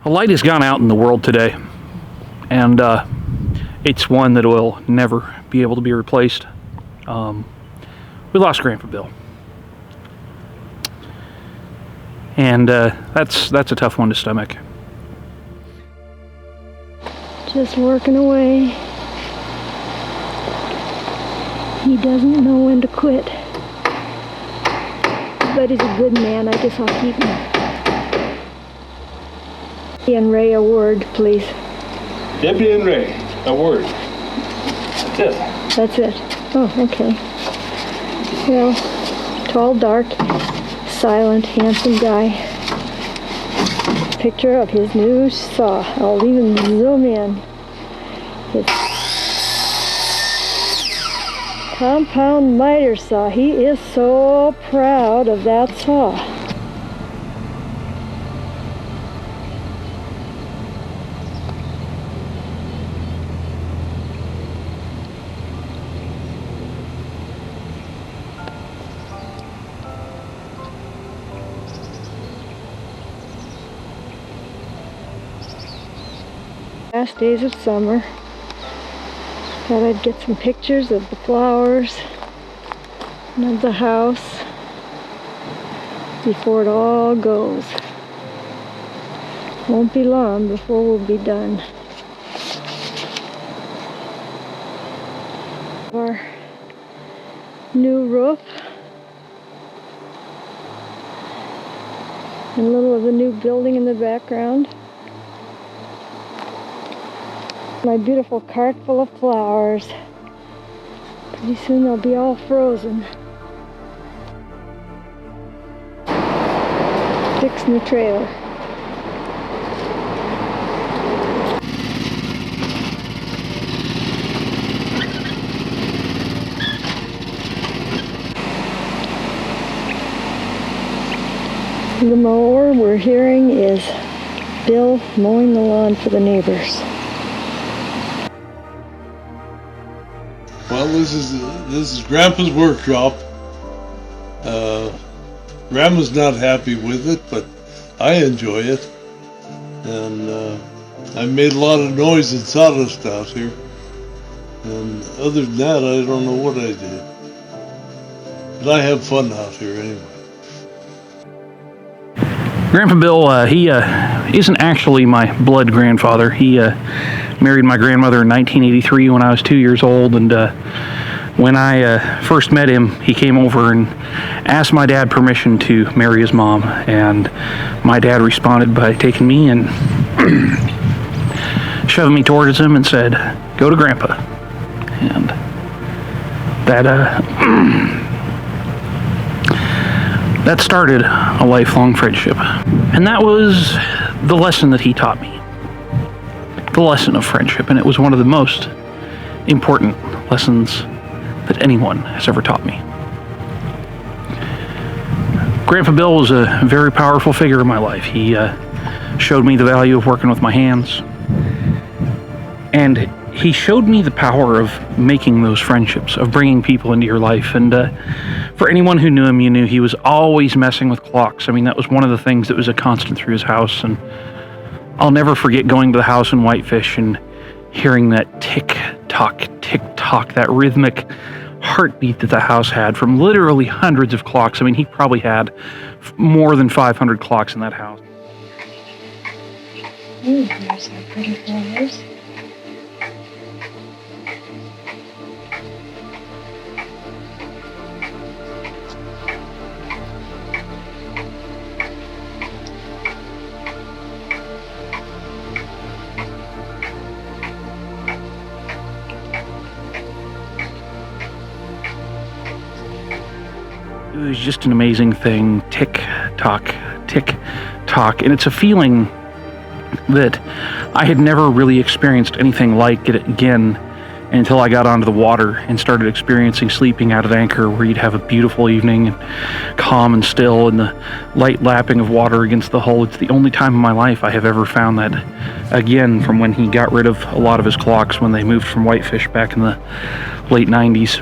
A light has gone out in the world today, and it's one that will never be able to be replaced. We lost Grandpa Bill, and that's a tough one to stomach. Just working away. He doesn't know when to quit, but he's a good man. I guess I'll keep him. And Ray, a word, please. Debbie and Ray, a word. That's it. That's it. Oh, okay. Well, tall, dark, silent, handsome guy. Picture of his new saw. I'll even zoom in. It's compound miter saw. He is so proud of that saw. Last days of summer. Thought I'd get some pictures of the flowers and of the house before it all goes. Won't be long before we'll be done. Our new roof and a little of a new building in the background. My beautiful cart full of flowers. Pretty soon they'll be all frozen. Fixing the trailer. The mower we're hearing is Bill mowing the lawn for the neighbors. Well, this is Grandpa's workshop. Grandma's not happy with it, but I enjoy it. And I made a lot of noise and sawdust out here. And other than that, I don't know what I did. But I have fun out here anyway. Grandpa Bill, he isn't actually my blood grandfather. He married my grandmother in 1983 when I was 2 years old, and when I first met him, he came over and asked my dad permission to marry his mom, and my dad responded by taking me and shoving me towards him and said, "Go to Grandpa." And that that started a lifelong friendship. And that was the lesson that he taught me. The lesson of friendship. And it was one of the most important lessons that anyone has ever taught me. Grandpa Bill was a very powerful figure in my life. He showed me the value of working with my hands. And he showed me the power of making those friendships, of bringing people into your life. And for anyone who knew him, you knew he was always messing with clocks. I mean, that was one of the things that was a constant through his house. And I'll never forget going to the house in Whitefish and hearing that tick-tock, that rhythmic heartbeat that the house had from literally hundreds of clocks. I mean, he probably had more than 500 clocks in that house. Ooh, there's our pretty flowers. It was just an amazing thing. Tick tock, and it's a feeling that I had never really experienced anything like it again until I got onto the water and started experiencing sleeping out at anchor, where you'd have a beautiful evening and calm and still, and the light lapping of water against the hull. It's the only time in my life I have ever found that again, from when he got rid of a lot of his clocks when they moved from Whitefish back in the late 90s.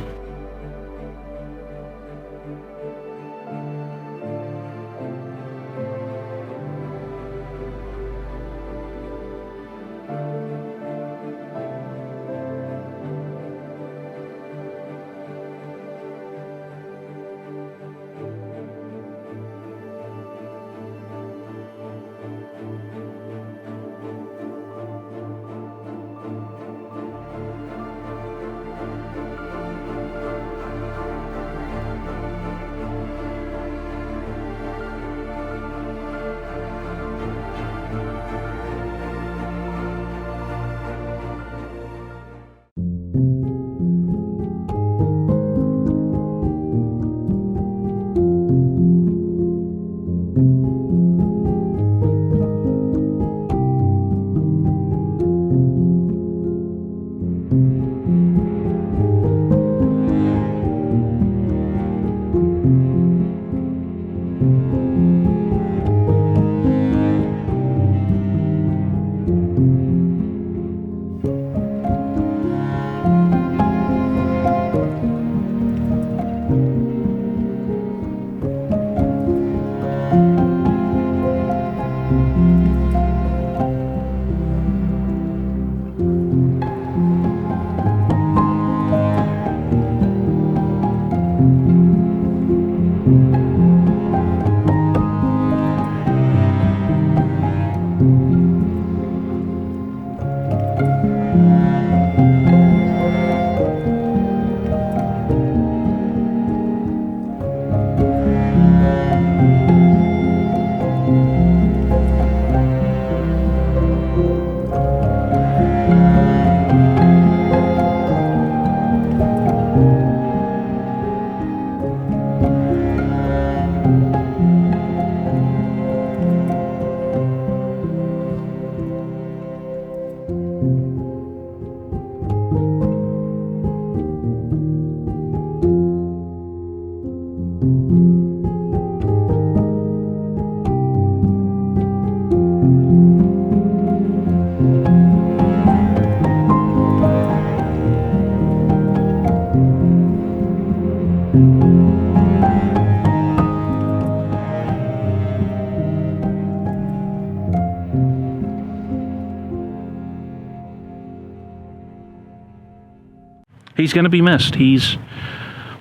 He's going to be missed.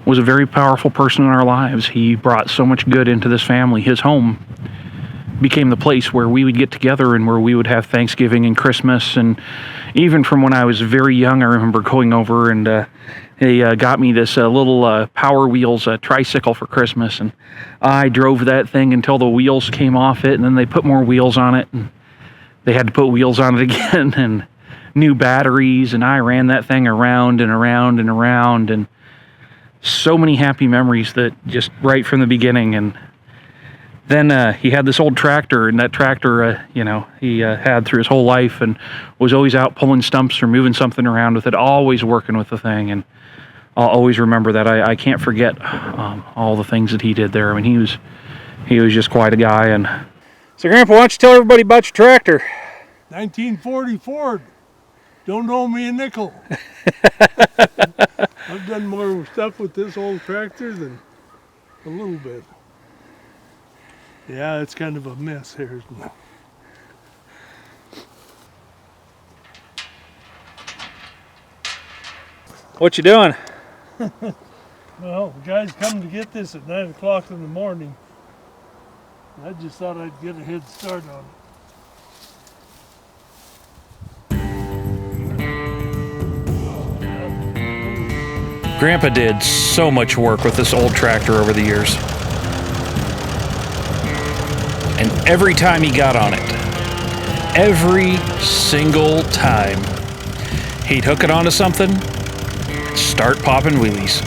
Was a very powerful person in our lives. He brought so much good into this family. His home became the place where we would get together and where we would have Thanksgiving and Christmas. And even from when I was very young, I remember going over and they got me this little Power Wheels tricycle for Christmas. And I drove that thing until the wheels came off it, and then they put more wheels on it, and they had to put wheels on it again, and new batteries, and I ran that thing around and around and around, and so many happy memories that just right from the beginning. And then he had this old tractor, and that tractor, he had through his whole life, and was always out pulling stumps or moving something around with it, always working with the thing. And I'll always remember that. I can't forget all the things that he did there. I mean, he was just quite a guy. And so, Grandpa, why don't you tell everybody about your tractor? 1940 Ford. Don't owe me a nickel. I've done more stuff with this old tractor than a little bit. Yeah, it's kind of a mess here, isn't it? What you doing? Well, the guys come to get this at 9 o'clock in the morning. I just thought I'd get a head start on it. Grandpa did so much work with this old tractor over the years. And every time he got on it, every single time, he'd hook it onto something, start popping wheelies.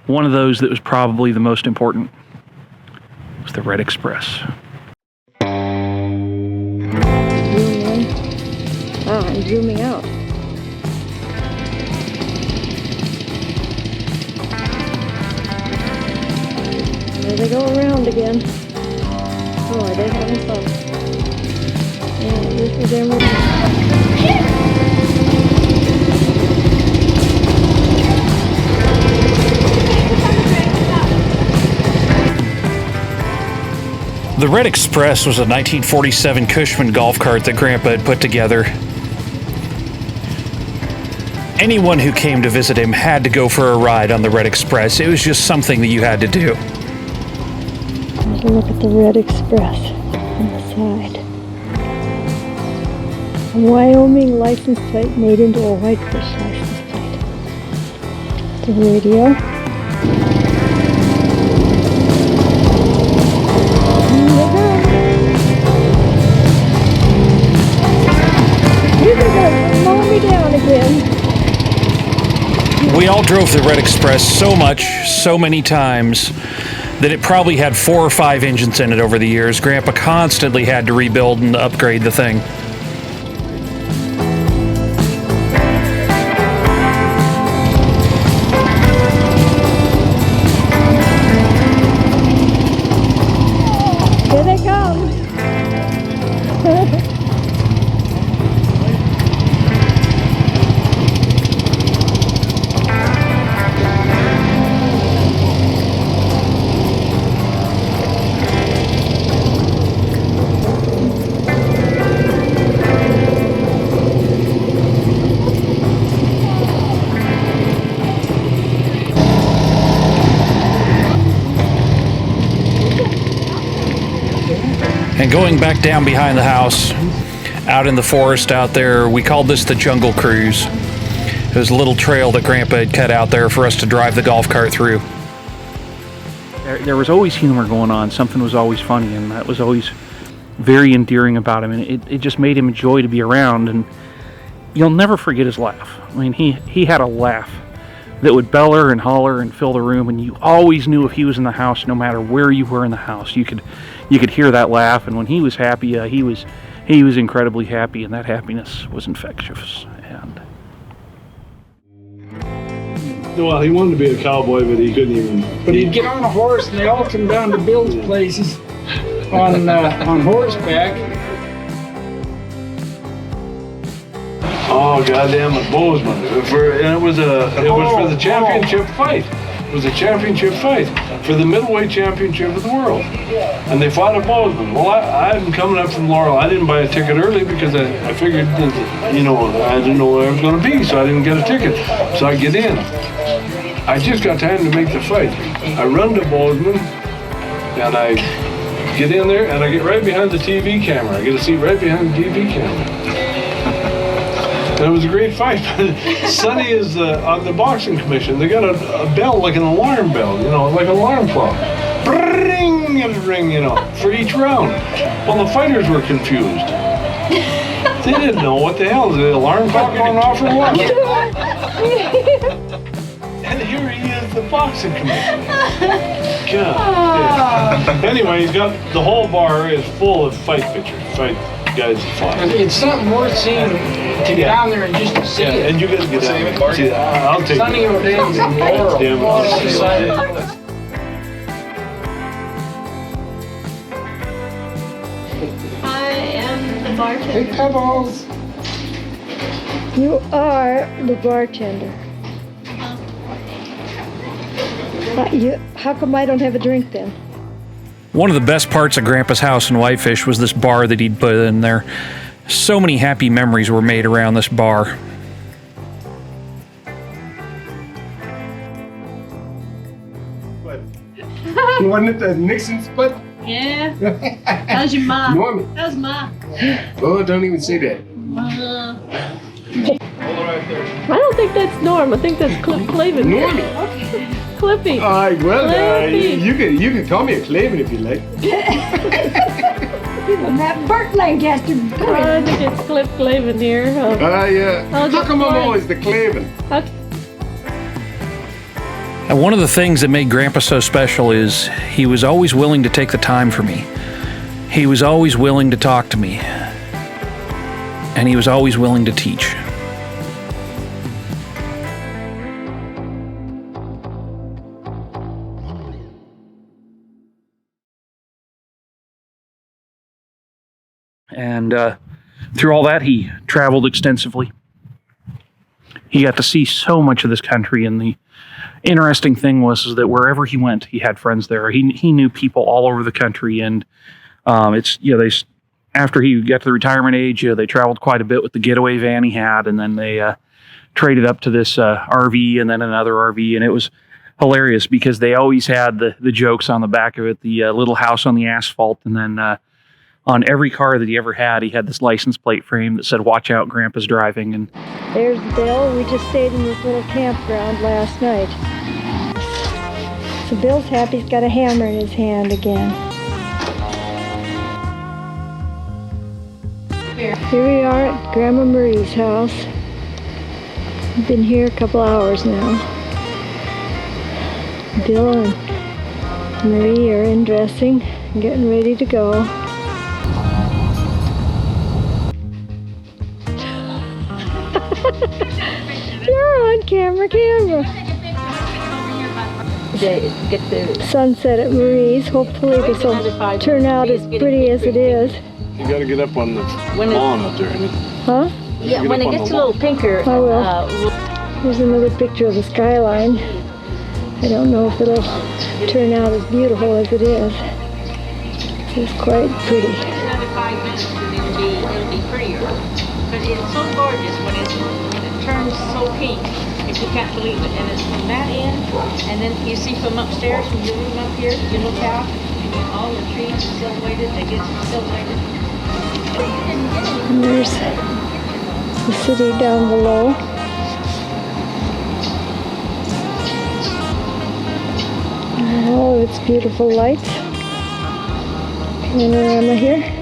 One of those that was probably the most important was the Red Express. Zoom in. Oh, I'm zooming out. There they go around again. Oh, are they having fun? Yeah, this is their movie. The Red Express was a 1947 Cushman golf cart that Grandpa had put together. Anyone who came to visit him had to go for a ride on the Red Express. It was just something that you had to do. There's a look at the Red Express on the side. A Wyoming license plate made into a Whitefish license plate. the radio. You're gonna mow me down again. We all drove the Red Express so much, so many times, that it probably had 4 or 5 engines in it over the years. Grandpa constantly had to rebuild and upgrade the thing. Here they come. And going back down behind the house, out in the forest out there, we called this the Jungle Cruise. It was a little trail that Grandpa had cut out there for us to drive the golf cart through. There was always humor going on. Something was always funny, and that was always very endearing about him. And it just made him a joy to be around. And you'll never forget his laugh. I mean, he had a laugh that would beller and holler and fill the room, and you always knew if he was in the house, no matter where you were in the house, you could hear that laugh. And when he was happy, he was incredibly happy, and that happiness was infectious. And Well, he wanted to be a cowboy, but he couldn't even. But he'd get on a horse, and they all come down to Bill's places on horseback. Oh, goddamn it, Bozeman. And it was for the championship fight. It was a championship fight for the middleweight championship of the world. And they fought at Bozeman. Well, I'm coming up from Laurel. I didn't buy a ticket early because I figured that, I didn't know where I was going to be, so I didn't get a ticket. So I get in. I just got time to make the fight. I run to Bozeman, and I get in there, and I get right behind the TV camera. I get a seat right behind the TV camera. And it was a great fight. Sonny is on the boxing commission. They got a bell, like an alarm bell, like an alarm clock. Ring and ring, for each round. Well, the fighters were confused. They didn't know what the hell. Is the alarm clock going off or what? And here he is, the boxing commission. God. Yeah. Anyway, he's got the whole bar is full of fight pictures, fight guys that fought. It's something worth seeing to get down there and just to see it. And you got to get down there. See, I'll take Sonny it. O'Day's and Laurel. Damn it. I am the bartender. Hey, Pebbles. You are the bartender. How come I don't have a drink then? one of the best parts of Grandpa's house in Whitefish was this bar that he'd put in there. So many happy memories were made around this bar. Wasn't it the Nixon split? Yeah. That was your ma. Norman. That was ma. Oh, don't even say that. I don't think that's Norm. I think that's Cliff Clavin. Norman. Cliffy. You can call me a Clavin if you like. That Burt Lancaster. I think it's Cliff Clavin here. Yeah. I'll How just come I'm pour it. always the Clavin? Okay. And one of the things that made Grandpa so special is he was always willing to take the time for me. He was always willing to talk to me. And he was always willing to teach. And through all that, he traveled extensively. He got to see so much of this country, and the interesting thing was that wherever he went, he had friends there. He knew people all over the country, and after he got to the retirement age, they traveled quite a bit with the getaway van he had, and then they traded up to this RV and then another RV, and it was hilarious because they always had the jokes on the back of it, the little house on the asphalt, and then On every car that he ever had, he had this license plate frame that said, "Watch out, Grandpa's driving." And There's Bill. We just stayed in this little campground last night. So Bill's happy he's got a hammer in his hand again. Here we are at Grandma Marie's house. We've been here a couple hours now. Bill and Marie are in dressing and getting ready to go. You're on camera. Get the Sunset at Marie's. Hopefully this will turn out as pretty as it is. You gotta get up on the lawn up there. Huh? yeah, Get when up it on gets the a little pinker, I will. Here's another picture of the skyline. I don't know if it'll turn out as beautiful as it is. It's quite pretty. Another 5 minutes and it'll be prettier. But it's so gorgeous when it turns so pink. If you can't believe it. And it's from that end, and then you see from upstairs, from your room up here, you look out, and all the trees are silhouetted, they get silhouetted. And there's the city down below. And all of its beautiful lights. Panorama here.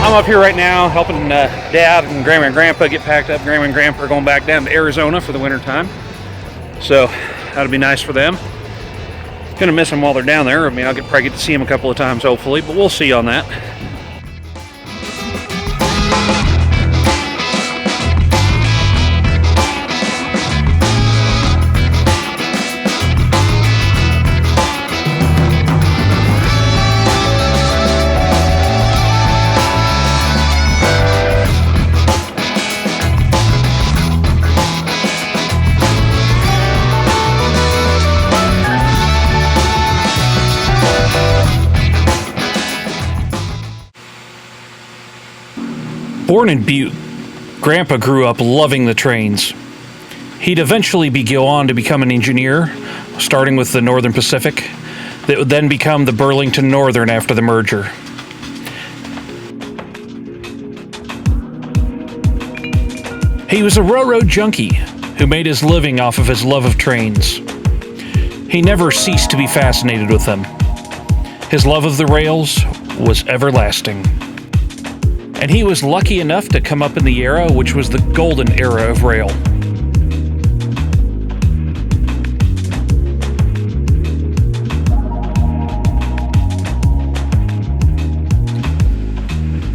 I'm up here right now helping Dad and Grandma and Grandpa get packed up. Grandma and Grandpa are going back down to Arizona for the winter time. So that'll be nice for them. Gonna miss them while they're down there. I mean, I'll probably get to see them a couple of times hopefully, but we'll see on that. Born in Butte, Grandpa grew up loving the trains. He'd eventually go on to become an engineer, starting with the Northern Pacific, that would then become the Burlington Northern after the merger. He was a railroad junkie who made his living off of his love of trains. He never ceased to be fascinated with them. His love of the rails was everlasting. And he was lucky enough to come up in the era which was the golden era of rail.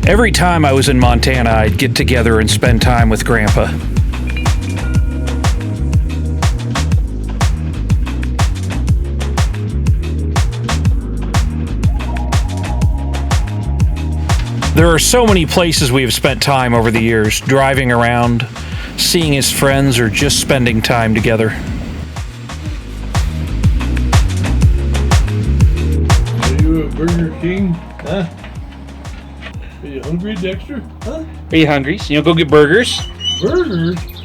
Every time I was in Montana, I'd get together and spend time with Grandpa. There are so many places we have spent time over the years, driving around, seeing his friends, or just spending time together. Are you at Burger King? Huh? Are you hungry, Dexter? Huh? Are you hungry? So you'll go get burgers? Burgers?